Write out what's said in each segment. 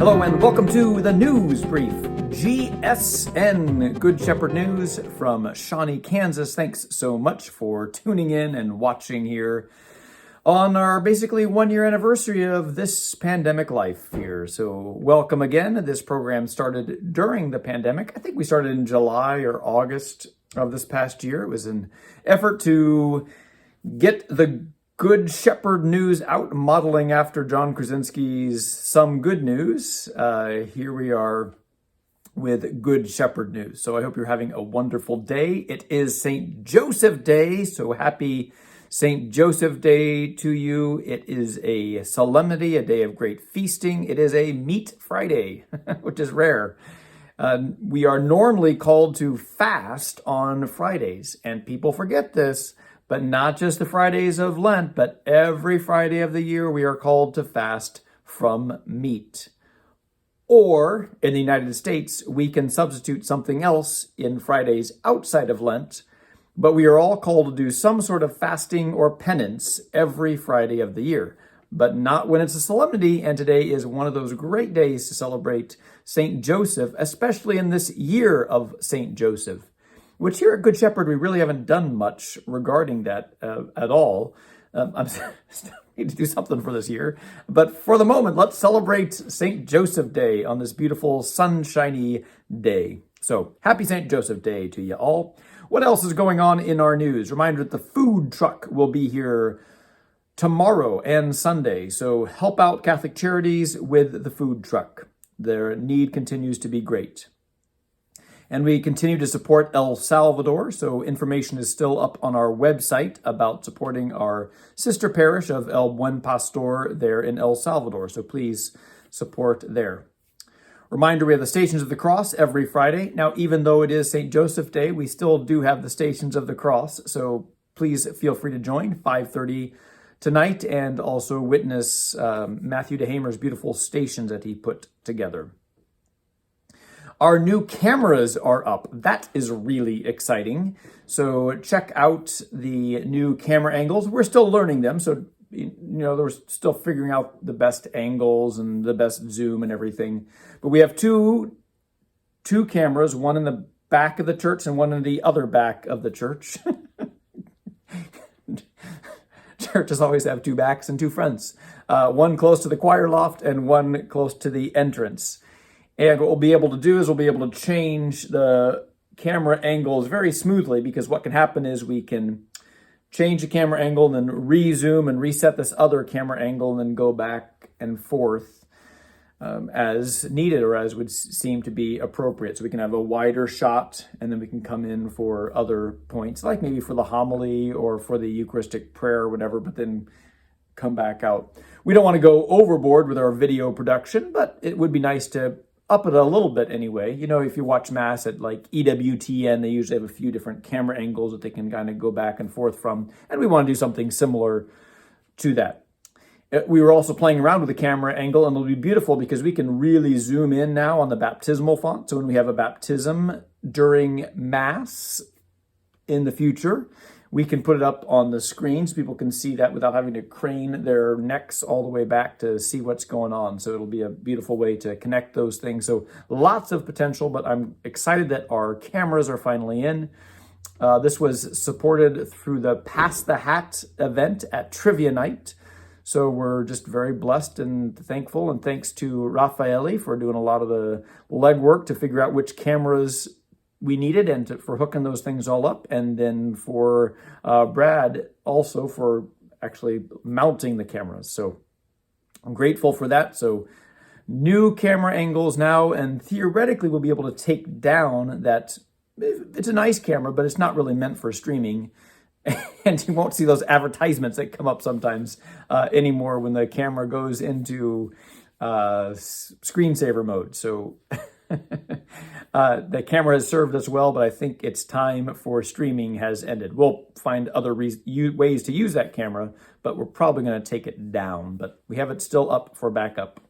Hello and welcome to the News Brief, GSN, Good Shepherd News from Shawnee, Kansas. Thanks so much for tuning in and watching here on our basically 1-year anniversary of this pandemic life here. So welcome again. This program started during the pandemic. I think we started in July or August of this past year. It was an effort to get the Good Shepherd News out, modeling after John Krasinski's Some Good News. Here we are with Good Shepherd News. So I hope you're having a wonderful day. It is St. Joseph Day, so happy St. Joseph Day to you. It is a solemnity, a day of great feasting. It is a Meat Friday, which is rare. We are normally called to fast on Fridays, and people forget this. But not just the Fridays of Lent, but every Friday of the year we are called to fast from meat. Or, in the United States, we can substitute something else in Fridays outside of Lent, but we are all called to do some sort of fasting or penance every Friday of the year. But not when it's a solemnity, and today is one of those great days to celebrate St. Joseph, especially in this year of St. Joseph. Which here at Good Shepherd, we really haven't done much regarding that at all. I need to do something for this year. But for the moment, let's celebrate St. Joseph Day on this beautiful sunshiny day. So happy St. Joseph Day to you all. What else is going on in our news? Reminder that the food truck will be here tomorrow and Sunday. So help out Catholic Charities with the food truck. Their need continues to be great. And we continue to support El Salvador, so information is still up on our website about supporting our sister parish of El Buen Pastor there in El Salvador, so please support there. Reminder, we have the Stations of the Cross every Friday. Now, even though it is St. Joseph Day, we still do have the Stations of the Cross, so please feel free to join 5:30 tonight and also witness Matthew DeHamer's beautiful stations that he put together. Our new cameras are up. That is really exciting. So check out the new camera angles. We're still learning them. So, we're still figuring out the best angles and the best zoom and everything. But we have two cameras, one in the back of the church and one in the other back of the church. Churches always have two backs and two fronts. One close to the choir loft and one close to the entrance. And what we'll be able to do is we'll be able to change the camera angles very smoothly, because what can happen is we can change the camera angle and then re-zoom and reset this other camera angle and then go back and forth as needed or as would seem to be appropriate. So we can have a wider shot and then we can come in for other points, like maybe for the homily or for the Eucharistic prayer or whatever, but then come back out. We don't want to go overboard with our video production, but it would be nice to up it a little bit anyway. If you watch Mass at like EWTN, they usually have a few different camera angles that they can kind of go back and forth from. And we want to do something similar to that. We were also playing around with the camera angle, and it'll be beautiful because we can really zoom in now on the baptismal font. So when we have a baptism during Mass in the future, we can put it up on the screen so people can see that without having to crane their necks all the way back to see what's going on. So it'll be a beautiful way to connect those things. So lots of potential, but I'm excited that our cameras are finally in. This was supported through the Pass the Hat event at Trivia Night. So we're just very blessed and thankful. And thanks to Raffaele for doing a lot of the legwork to figure out which cameras we needed and for hooking those things all up, and then for Brad also for actually mounting the cameras. So I'm grateful for that. So new camera angles now, and theoretically we'll be able to take down that. It's a nice camera, but it's not really meant for streaming. And you won't see those advertisements that come up sometimes anymore when the camera goes into screensaver mode. So the camera has served us well, but I think its time for streaming has ended. We'll find other ways to use that camera, but we're probably going to take it down. But we have it still up for backup.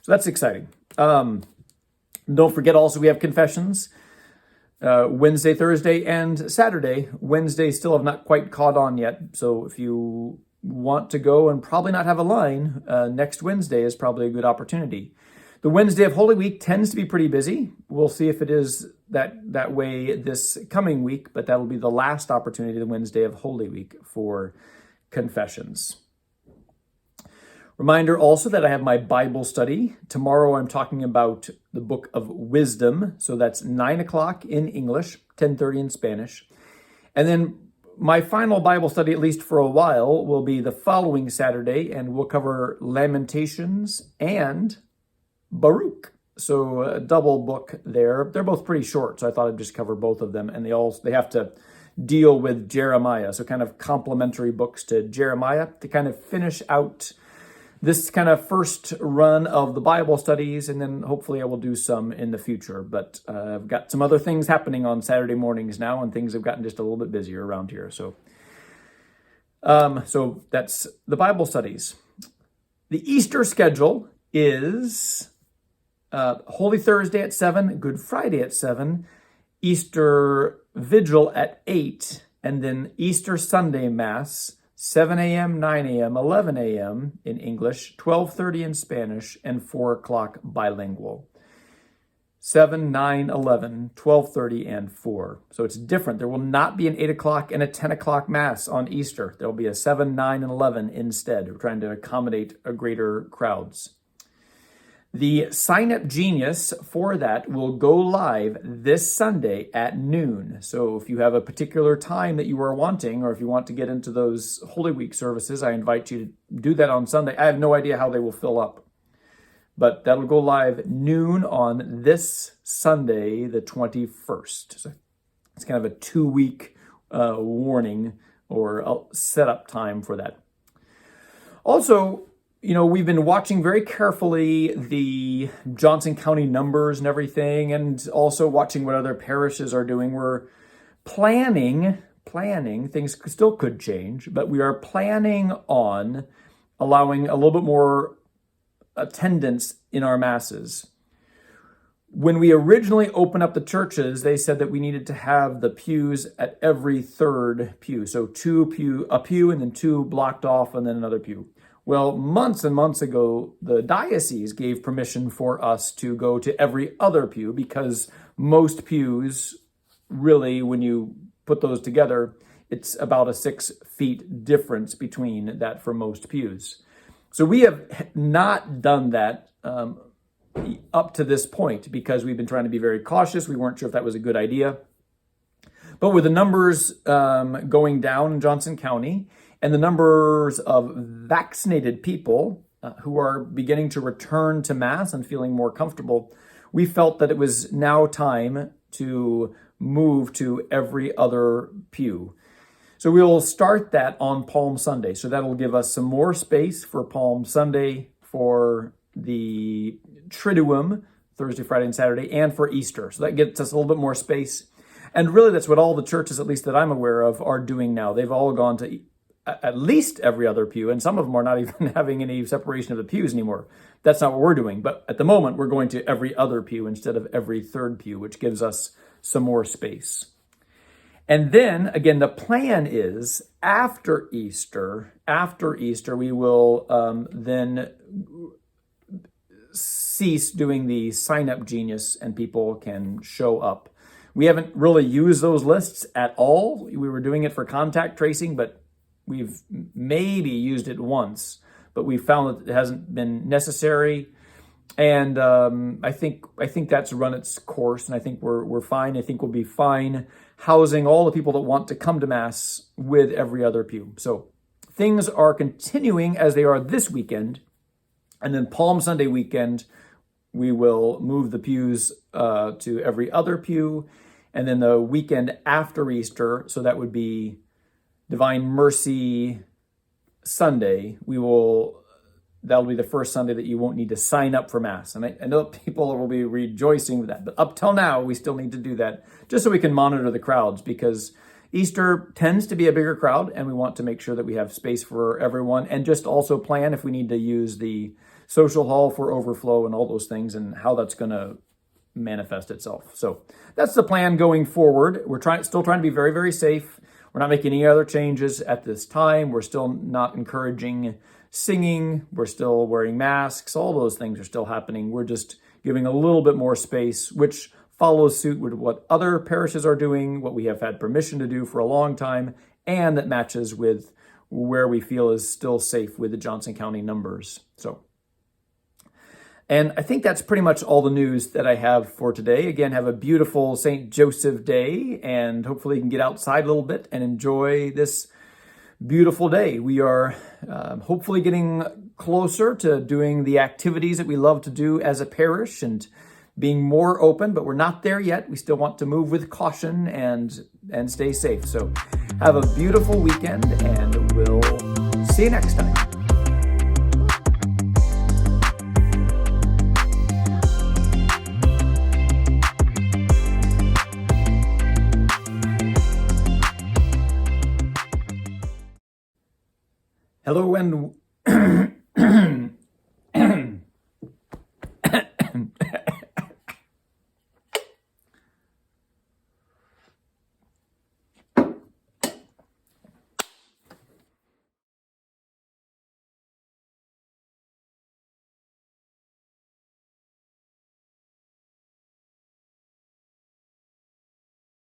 So that's exciting. Don't forget also we have confessions. Wednesday, Thursday, and Saturday. Wednesday still have not quite caught on yet. So if you want to go and probably not have a line, next Wednesday is probably a good opportunity. The Wednesday of Holy Week tends to be pretty busy. We'll see if it is that way this coming week, but that'll be the last opportunity, the Wednesday of Holy Week, for confessions. Reminder also that I have my Bible study. Tomorrow I'm talking about the Book of Wisdom. So that's 9 o'clock in English, 10:30 in Spanish. And then my final Bible study, at least for a while, will be the following Saturday, and we'll cover Lamentations and Baruch. So a double book there. They're both pretty short, so I thought I'd just cover both of them. And they have to deal with Jeremiah. So kind of complementary books to Jeremiah to kind of finish out this kind of first run of the Bible studies, and then hopefully I will do some in the future. But I've got some other things happening on Saturday mornings now, and things have gotten just a little bit busier around here. So that's the Bible studies. The Easter schedule is Holy Thursday at 7, Good Friday at 7, Easter Vigil at 8, and then Easter Sunday Mass, 7 a.m., 9 a.m., 11 a.m. in English, 12:30 in Spanish, and 4 o'clock bilingual. 7, 9, 11, 12:30, and 4. So it's different. There will not be an 8 o'clock and a 10 o'clock Mass on Easter. There will be a 7, 9, and 11 instead. We're trying to accommodate a greater crowds. The Sign Up Genius for that will go live this Sunday at noon. So if you have a particular time that you are wanting, or if you want to get into those Holy Week services, I invite you to do that on Sunday. I have no idea how they will fill up, but that'll go live noon on this Sunday, the 21st. So it's kind of a 2-week warning or a setup time for that. Also, we've been watching very carefully the Johnson County numbers and everything, and also watching what other parishes are doing. We're planning, things still could change, but we are planning on allowing a little bit more attendance in our masses. When we originally opened up the churches, they said that we needed to have the pews at every third pew. So a pew and then 2 blocked off and then another pew. Well, months and months ago, the diocese gave permission for us to go to every other pew, because most pews, really, when you put those together, it's about a 6 feet difference between that for most pews. So we have not done that up to this point, because we've been trying to be very cautious. We weren't sure if that was a good idea. But with the numbers going down in Johnson County, and the numbers of vaccinated people who are beginning to return to Mass and feeling more comfortable, we felt that it was now time to move to every other pew. So we will start that on Palm Sunday. So that'll give us some more space for Palm Sunday, for the Triduum, Thursday, Friday, and Saturday, and for Easter. So that gets us a little bit more space. And really, that's what all the churches, at least that I'm aware of, are doing now. They've all gone to at least every other pew, and some of them are not even having any separation of the pews anymore. That's not what we're doing. But at the moment, we're going to every other pew instead of every third pew, which gives us some more space. And then, again, the plan is after Easter, we will then cease doing the Sign Up Genius, and people can show up. We haven't really used those lists at all. We were doing it for contact tracing, but we've maybe used it once, but we found that it hasn't been necessary. And I think that's run its course, and I think we're fine. I think we'll be fine housing all the people that want to come to Mass with every other pew. So things are continuing as they are this weekend, and then Palm Sunday weekend, we will move the pews to every other pew, and then the weekend after Easter, so that would be Divine Mercy Sunday, that'll be the first Sunday that you won't need to sign up for Mass. And I know people will be rejoicing with that, but up till now, we still need to do that just so we can monitor the crowds, because Easter tends to be a bigger crowd, and we want to make sure that we have space for everyone, and just also plan if we need to use the social hall for overflow and all those things, and how that's going to manifest itself. So that's the plan going forward. We're still trying to be very, very safe. we're not making any other changes at this time. We're still not encouraging singing. We're still wearing masks. All those things are still happening. We're just giving a little bit more space, which follows suit with what other parishes are doing, what we have had permission to do for a long time, and that matches with where we feel is still safe with the Johnson County numbers. And I think that's pretty much all the news that I have for today. Again, have a beautiful St. Joseph Day, and hopefully you can get outside a little bit and enjoy this beautiful day. We are hopefully getting closer to doing the activities that we love to do as a parish and being more open, but we're not there yet. We still want to move with caution and stay safe. So have a beautiful weekend, and we'll see you next time. Hello and